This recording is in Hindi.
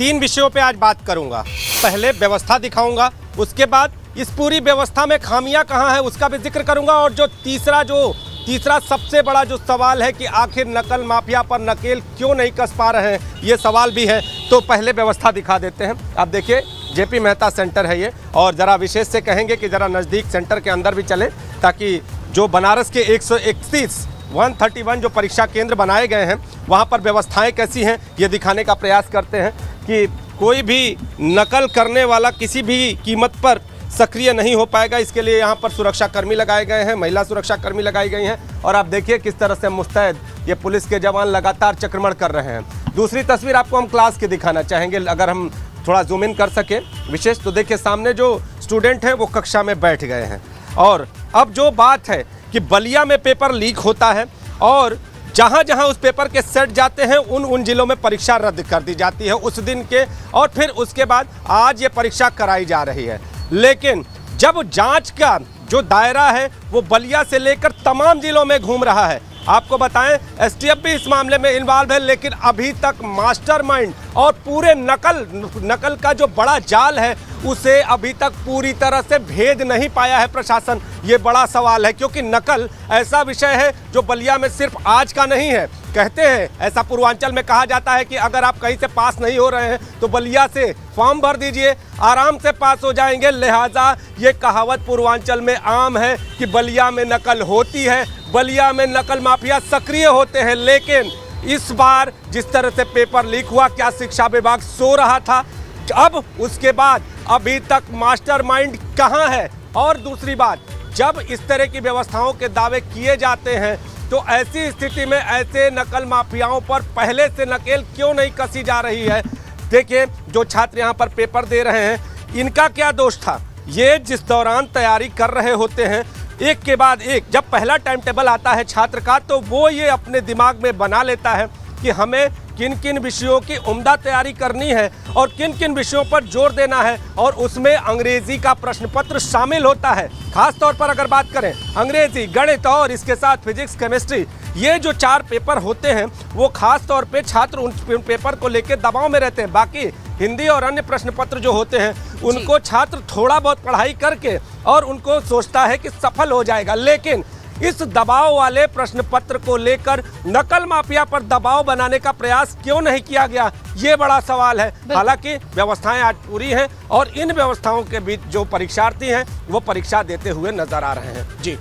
3 विषयों पे आज बात करूंगा। पहले व्यवस्था दिखाऊंगा, उसके बाद इस पूरी व्यवस्था में खामियां कहां है उसका भी जिक्र करूंगा, और जो तीसरा सबसे बड़ा जो सवाल है कि आखिर नकल माफिया पर नकेल क्यों नहीं कस पा रहे हैं, ये सवाल भी है। तो पहले व्यवस्था दिखा देते हैं। आप देखिए जेपी मेहता सेंटर है ये, और ज़रा विशेष से कहेंगे कि ज़रा नज़दीक सेंटर के अंदर भी चलें, ताकि जो बनारस के 131 जो परीक्षा केंद्र बनाए गए हैं वहाँ पर व्यवस्थाएं कैसी हैं ये दिखाने का प्रयास करते हैं कि कोई भी नकल करने वाला किसी भी कीमत पर सक्रिय नहीं हो पाएगा। इसके लिए यहाँ पर सुरक्षाकर्मी लगाए गए हैं, महिला सुरक्षाकर्मी लगाई गई हैं, और आप देखिए किस तरह से मुस्तैद ये पुलिस के जवान लगातार चक्रमण कर रहे हैं। दूसरी तस्वीर आपको हम क्लास की दिखाना चाहेंगे, अगर हम थोड़ा जूम इन कर सके विशेष, तो देखिए सामने जो स्टूडेंट हैं वो कक्षा में बैठ गए हैं। और अब जो बात है कि बलिया में पेपर लीक होता है और जहां जहां उस पेपर के सेट जाते हैं उन जिलों में परीक्षा रद्द कर दी जाती है उस दिन के, और फिर उसके बाद आज ये परीक्षा कराई जा रही है। लेकिन जब जांच का जो दायरा है वो बलिया से लेकर तमाम जिलों में घूम रहा है, आपको बताएं एसटीएफ भी इस मामले में इन्वॉल्व है, लेकिन अभी तक मास्टरमाइंड और पूरे नकल का जो बड़ा जाल है उसे अभी तक पूरी तरह से भेद नहीं पाया है प्रशासन। ये बड़ा सवाल है, क्योंकि नकल ऐसा विषय है जो बलिया में सिर्फ आज का नहीं है। कहते हैं, ऐसा पूर्वांचल में कहा जाता है कि अगर आप कहीं से पास नहीं हो रहे हैं तो बलिया से फॉर्म भर दीजिए, आराम से पास हो जाएंगे। लिहाजा ये कहावत पूर्वांचल में आम है कि बलिया में नकल होती है, बलिया में नकल माफिया सक्रिय होते हैं। लेकिन इस बार जिस तरह से पेपर लीक हुआ, क्या शिक्षा विभाग सो रहा था? अब उसके बाद अभी तक मास्टरमाइंड कहां है? और दूसरी बात, जब इस तरह की व्यवस्थाओं के दावे किए जाते हैं तो ऐसी स्थिति में ऐसे नकल माफियाओं पर पहले से नकेल क्यों नहीं कसी जा रही है? देखिए जो छात्र यहाँ पर पेपर दे रहे हैं इनका क्या दोष था? ये जिस दौरान तैयारी कर रहे होते हैं एक के बाद एक, जब पहला टाइम टेबल आता है छात्र का तो वो ये अपने दिमाग में बना लेता है कि हमें किन किन विषयों की उम्दा तैयारी करनी है और किन किन विषयों पर जोर देना है, और उसमें अंग्रेजी का प्रश्न पत्र शामिल होता है। खास तौर पर अगर बात करें अंग्रेजी, गणित और इसके साथ फिजिक्स, केमिस्ट्री, ये जो 4 पेपर होते हैं वो खास तौर पे छात्र उन पेपर को लेकर दबाव में रहते हैं। बाकी हिंदी और अन्य प्रश्न पत्र जो होते हैं उनको छात्र थोड़ा बहुत पढ़ाई करके और उनको सोचता है कि सफल हो जाएगा। लेकिन इस दबाव वाले प्रश्न पत्र को लेकर नकल माफिया पर दबाव बनाने का प्रयास क्यों नहीं किया गया, ये बड़ा सवाल है। हालांकि व्यवस्थाएं आज पूरी हैं और इन व्यवस्थाओं के बीच जो परीक्षार्थी हैं वो परीक्षा देते हुए नजर आ रहे हैं। जी।